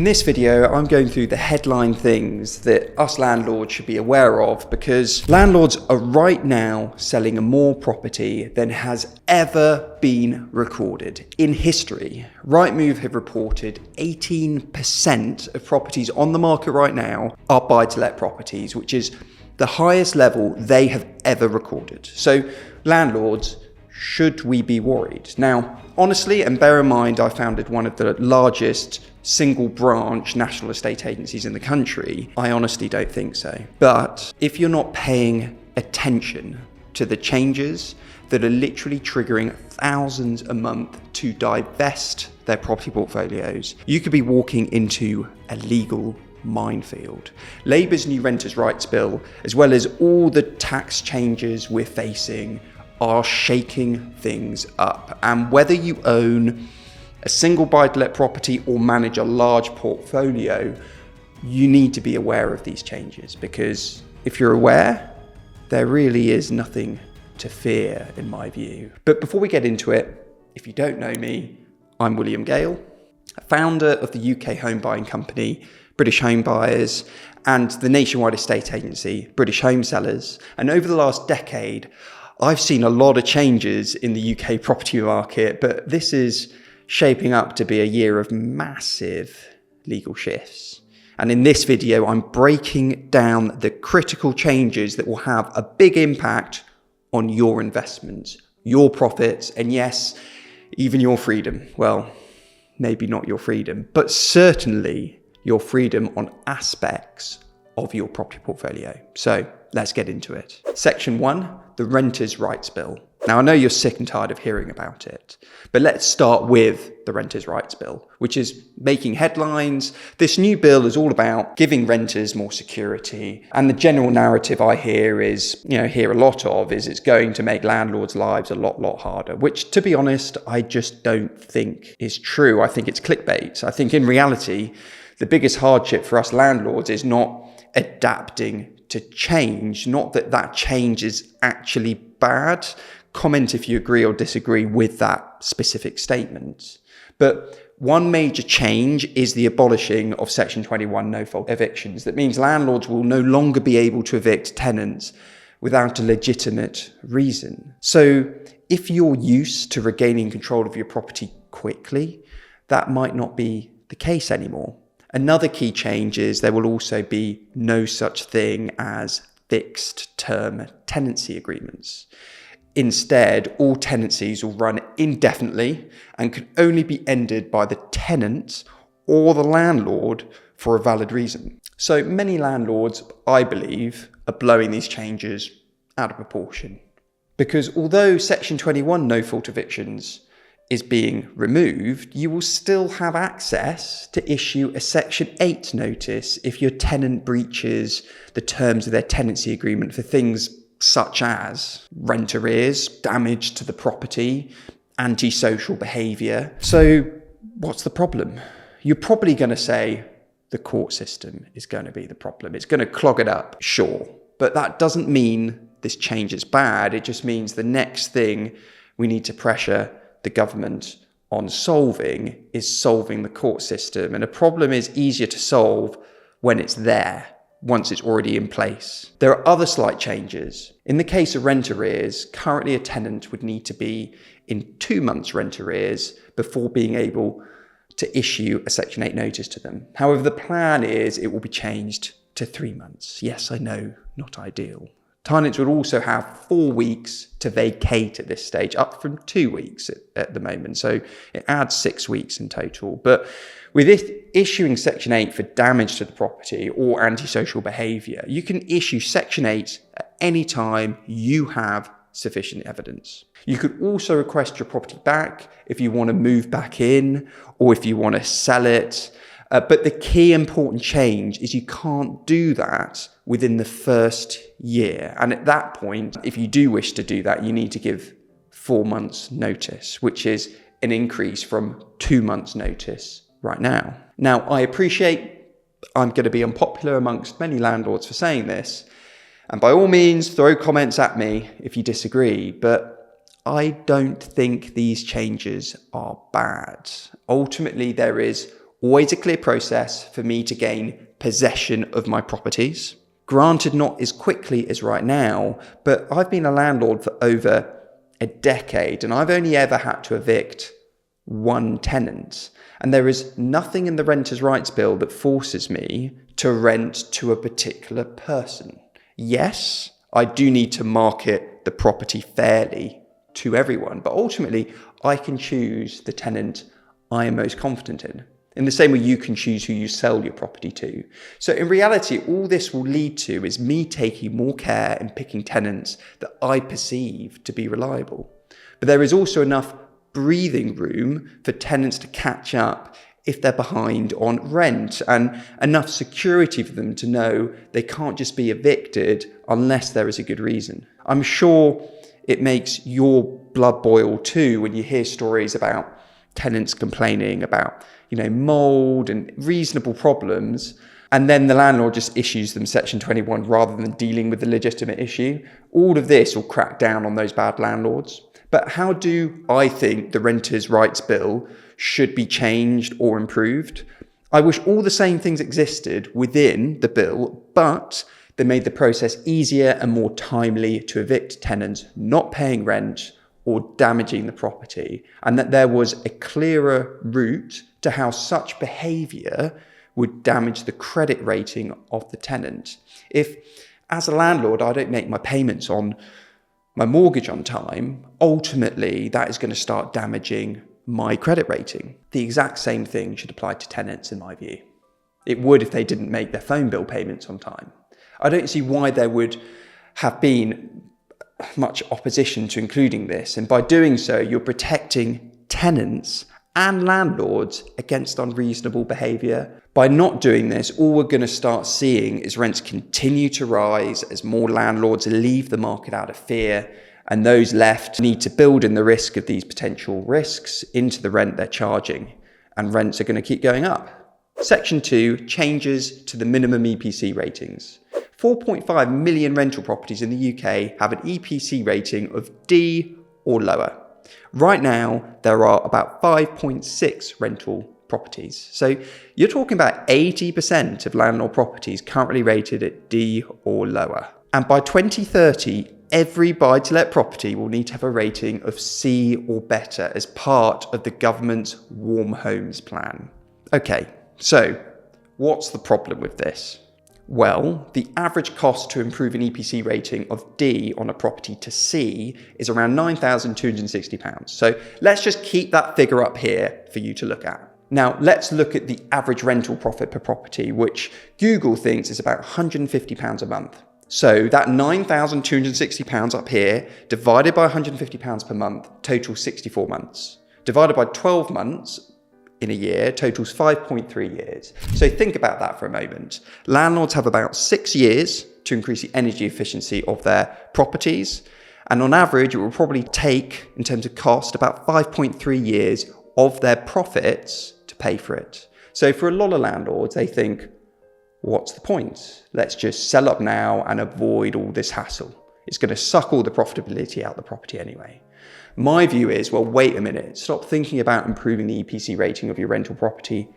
In this video, I'm going through the headline things that us landlords should be aware of, because landlords are right now selling more property than has ever been recorded in history. Rightmove have reported 18% of properties on the market right now are buy-to-let properties, which is the highest level they have ever recorded. So landlords, should we be worried? Now, honestly, and bear in mind, I founded one of the largest single branch national estate agencies in the country. I honestly don't think so. But if you're not paying attention to the changes that are literally triggering thousands a month to divest their property portfolios, you could be walking into a legal minefield. Labour's new Renters' Rights Bill, as well as all the tax changes we're facing, are shaking things up. And whether you own a single buy-to-let property or manage a large portfolio, you need to be aware of these changes, because if you're aware, there really is nothing to fear in my view. But before we get into it, if you don't know me, I'm William Gale, founder of the UK home buying company British Home Buyers and the nationwide estate agency British Home Sellers. And over the last decade, I've seen a lot of changes in the UK property market, but this is shaping up to be a year of massive legal shifts. And in this video, I'm breaking down the critical changes that will have a big impact on your investments, your profits, and yes, even your freedom. Well, maybe not your freedom, but certainly your freedom on aspects of your property portfolio. So let's get into it. Section 1, the Renters' Rights Bill. Now, I know you're sick and tired of hearing about it, but let's start with the Renters' Rights Bill, which is making headlines. This new bill is all about giving renters more security. And the general narrative I hear is, hear a lot of, is it's going to make landlords' lives a lot harder, which, to be honest, I just don't think is true. I think it's clickbait. I think in reality, the biggest hardship for us landlords is not adapting to change, not that change is actually bad. Comment if you agree or disagree with that specific statement. But one major change is the abolishing of Section 21 no-fault evictions. That means landlords will no longer be able to evict tenants without a legitimate reason. So if you're used to regaining control of your property quickly, that might not be the case anymore. Another key change is there will also be no such thing as fixed term tenancy agreements. Instead, all tenancies will run indefinitely and can only be ended by the tenant or the landlord for a valid reason. So many landlords, I believe, are blowing these changes out of proportion. Because although Section 21 no-fault evictions is being removed, you will still have access to issue a Section 8 notice if your tenant breaches the terms of their tenancy agreement for things such as rent arrears, damage to the property, antisocial behaviour. So what's the problem? You're probably going to say the court system is going to be the problem. It's going to clog it up, sure. But that doesn't mean this change is bad. It just means the next thing we need to pressure the government on solving is solving the court system. And a problem is easier to solve when it's there, once it's already in place. There are other slight changes. In the case of rent arrears, currently a tenant would need to be in 2 months rent arrears before being able to issue a Section 8 notice to them. However, the plan is it will be changed to 3 months. Yes, I know, not ideal. Tenants would also have 4 weeks to vacate at this stage, up from 2 weeks at the moment. So it adds 6 weeks in total. But with issuing Section 8 for damage to the property or antisocial behaviour, you can issue Section 8 at any time you have sufficient evidence. You could also request your property back if you want to move back in or if you want to sell it. But the key important change is you can't do that within the first year. And at that point, if you do wish to do that, you need to give 4 months notice, which is an increase from 2 months notice right now. Now, I appreciate I'm going to be unpopular amongst many landlords for saying this, and by all means, throw comments at me if you disagree, but I don't think these changes are bad. Ultimately, there is Always a clear process for me to gain possession of my properties. Granted, not as quickly as right now, but I've been a landlord for over a decade and I've only ever had to evict one tenant. And there is nothing in the Renters' Rights Bill that forces me to rent to a particular person. Yes, I do need to market the property fairly to everyone, but ultimately I can choose the tenant I am most confident in the same way you can choose who you sell your property to. So in reality, all this will lead to is me taking more care in picking tenants that I perceive to be reliable. But there is also enough breathing room for tenants to catch up if they're behind on rent, and enough security for them to know they can't just be evicted unless there is a good reason. I'm sure it makes your blood boil too when you hear stories about tenants complaining about, mold and reasonable problems, and then the landlord just issues them Section 21 rather than dealing with the legitimate issue. All of this will crack down on those bad landlords. But how do I think the Renters' Rights Bill should be changed or improved? I wish all the same things existed within the bill, but they made the process easier and more timely to evict tenants not paying rent or damaging the property, and that there was a clearer route to how such behaviour would damage the credit rating of the tenant. If, as a landlord, I don't make my payments on my mortgage on time, ultimately that is going to start damaging my credit rating. The exact same thing should apply to tenants in my view. It would if they didn't make their phone bill payments on time. I don't see why there would have been much opposition to including this, and by doing so you're protecting tenants and landlords against unreasonable behaviour. By not doing this, all we're going to start seeing is rents continue to rise as more landlords leave the market out of fear, and those left need to build in the risk of these potential risks into the rent they're charging, and rents are going to keep going up. Section 2, changes to the minimum EPC ratings. 4.5 million rental properties in the UK have an EPC rating of D or lower. Right now, there are about 5.6 rental properties. So you're talking about 80% of landlord properties currently rated at D or lower. And by 2030, every buy-to-let property will need to have a rating of C or better as part of the government's Warm Homes Plan. Okay, so what's the problem with this? Well, the average cost to improve an EPC rating of D on a property to C is around £9,260. So let's just keep that figure up here for you to look at. Now, let's look at the average rental profit per property, which Google thinks is about £150 a month. So that £9,260 up here, divided by £150 per month, totals 64 months. Divided by 12 months, in a year totals 5.3 years. So think about that for a moment. Landlords have about 6 years to increase the energy efficiency of their properties. And on average, it will probably take, in terms of cost, about 5.3 years of their profits to pay for it. So for a lot of landlords, they think, what's the point? Let's just sell up now and avoid all this hassle. It's going to suck all the profitability out of the property anyway. My view is, well, wait a minute, stop thinking about improving the EPC rating of your rental property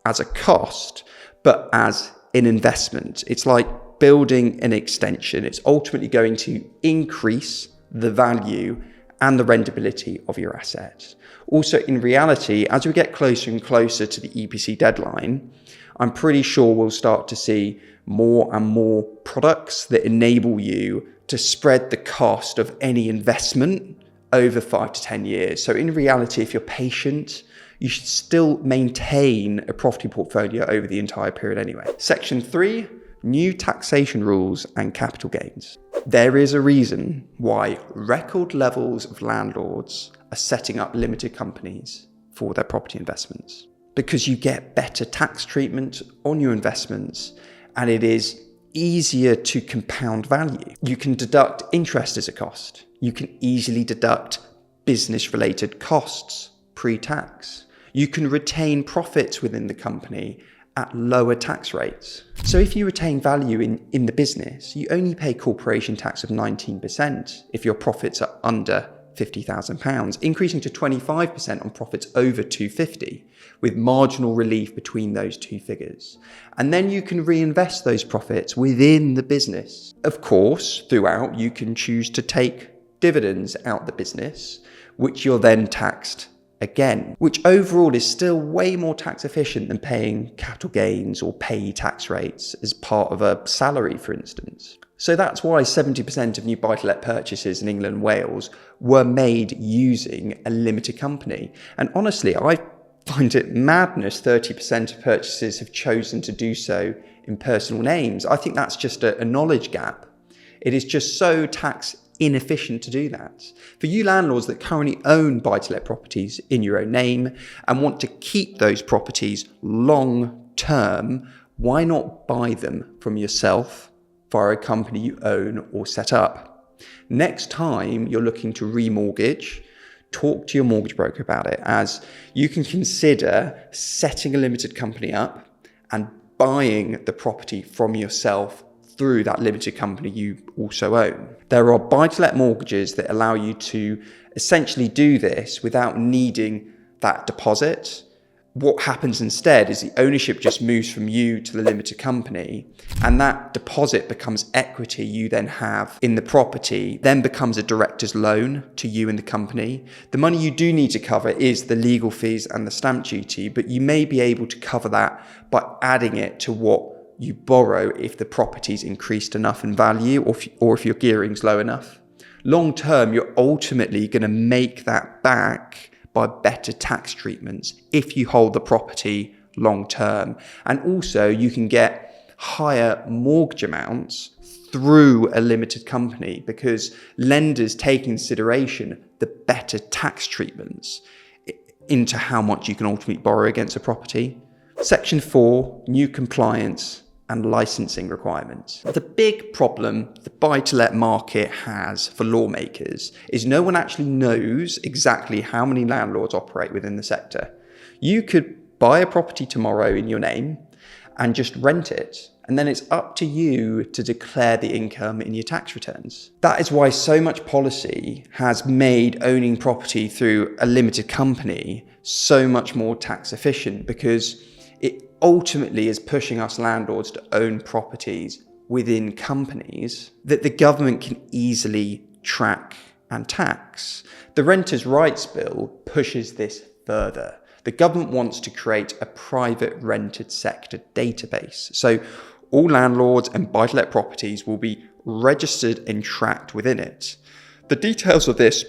as a cost, but as an investment. It's like building an extension. It's ultimately going to increase the value and the rentability of your asset. Also, in reality, as we get closer and closer to the EPC deadline, I'm pretty sure we'll start to see more and more products that enable you to spread the cost of any investment over 5 to 10 years. So in reality, if you're patient, you should still maintain a property portfolio over the entire period anyway. Section 3, new taxation rules and capital gains. There is a reason why record levels of landlords are setting up limited companies for their property investments. Because you get better tax treatment on your investments, and it is easier to compound value. You can deduct interest as a cost. You can easily deduct business-related costs pre-tax. You can retain profits within the company at lower tax rates. So if you retain value in the business, you only pay corporation tax of 19% if your profits are under £50,000, increasing to 25% on profits over 250, with marginal relief between those two figures. And then you can reinvest those profits within the business. Of course, throughout, you can choose to take dividends out the business, which you're then taxed again, which overall is still way more tax efficient than paying capital gains or pay tax rates as part of a salary, for instance. So that's why 70% of new buy-to-let purchases in England and Wales were made using a limited company. And honestly, I find it madness 30% of purchases have chosen to do so in personal names. I think that's just a knowledge gap. It is just so tax inefficient to do that. For you landlords that currently own buy-to-let properties in your own name and want to keep those properties long term, why not buy them from yourself via a company you own or set up? Next time you're looking to remortgage, talk to your mortgage broker about it, as you can consider setting a limited company up and buying the property from yourself through that limited company you also own. There are buy-to-let mortgages that allow you to essentially do this without needing that deposit. What happens instead is the ownership just moves from you to the limited company, and that deposit becomes equity you then have in the property, then becomes a director's loan to you and the company. The money you do need to cover is the legal fees and the stamp duty, but you may be able to cover that by adding it to what you borrow if the property's increased enough in value or if your gearing's low enough. Long term, you're ultimately going to make that back by better tax treatments if you hold the property long term. And also you can get higher mortgage amounts through a limited company because lenders take in consideration the better tax treatments into how much you can ultimately borrow against a property. Section 4, new compliance and licensing requirements. The big problem the buy-to-let market has for lawmakers is no one actually knows exactly how many landlords operate within the sector. You could buy a property tomorrow in your name and just rent it, and then it's up to you to declare the income in your tax returns. That is why so much policy has made owning property through a limited company so much more tax efficient, because it ultimately is pushing us landlords to own properties within companies that the government can easily track and tax. The Renters' Rights Bill pushes this further. The government wants to create a private rented sector database. So all landlords and buy-to-let properties will be registered and tracked within it. The details of this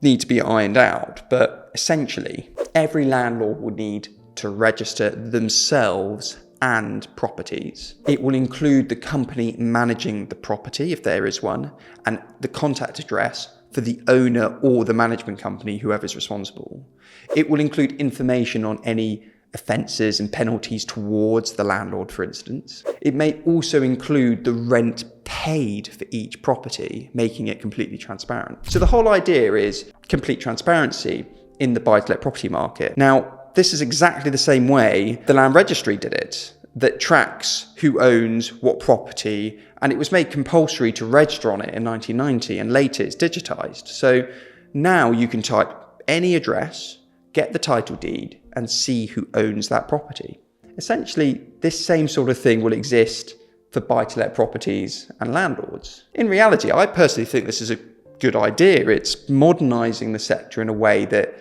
need to be ironed out, but essentially every landlord will need to register themselves and properties. It will include the company managing the property, if there is one, and the contact address for the owner or the management company, whoever's responsible. It will include information on any offences and penalties towards the landlord, for instance. It may also include the rent paid for each property, making it completely transparent. So the whole idea is complete transparency in the buy-to-let property market. Now, this is exactly the same way the land registry did it, that tracks who owns what property, and it was made compulsory to register on it in 1990, and later it's digitised. So now you can type any address, get the title deed, and see who owns that property. Essentially, this same sort of thing will exist for buy-to-let properties and landlords. In reality, I personally think this is a good idea. It's modernising the sector in a way that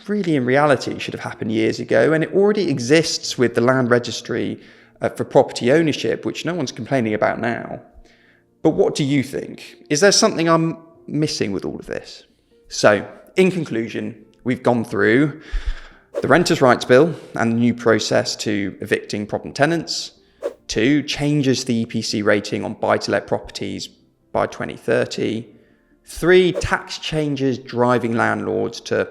really in reality should have happened years ago, and it already exists with the land registry for property ownership, which no one's complaining about now. But what do you think? Is there something I'm missing with all of this? So, in conclusion, we've gone through the Renters' Rights Bill and the new process to evicting problem tenants. 2, changes the EPC rating on buy-to-let properties by 2030. 3, tax changes driving landlords to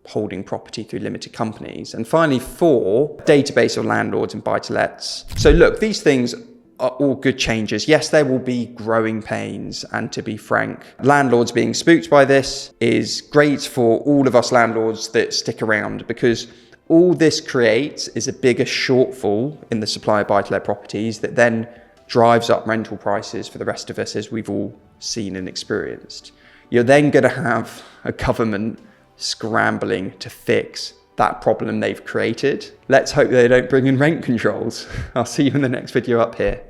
holding property through limited companies. And finally, 4, database of landlords and buy-to-lets. So look, these things are all good changes. Yes, there will be growing pains, and to be frank, landlords being spooked by this is great for all of us landlords that stick around, because all this creates is a bigger shortfall in the supply of buy-to-let properties that then drives up rental prices for the rest of us, as we've all seen and experienced. you're then going to have a government scrambling to fix that problem they've created. Let's hope they don't bring in rent controls. I'll see you in the next video up here.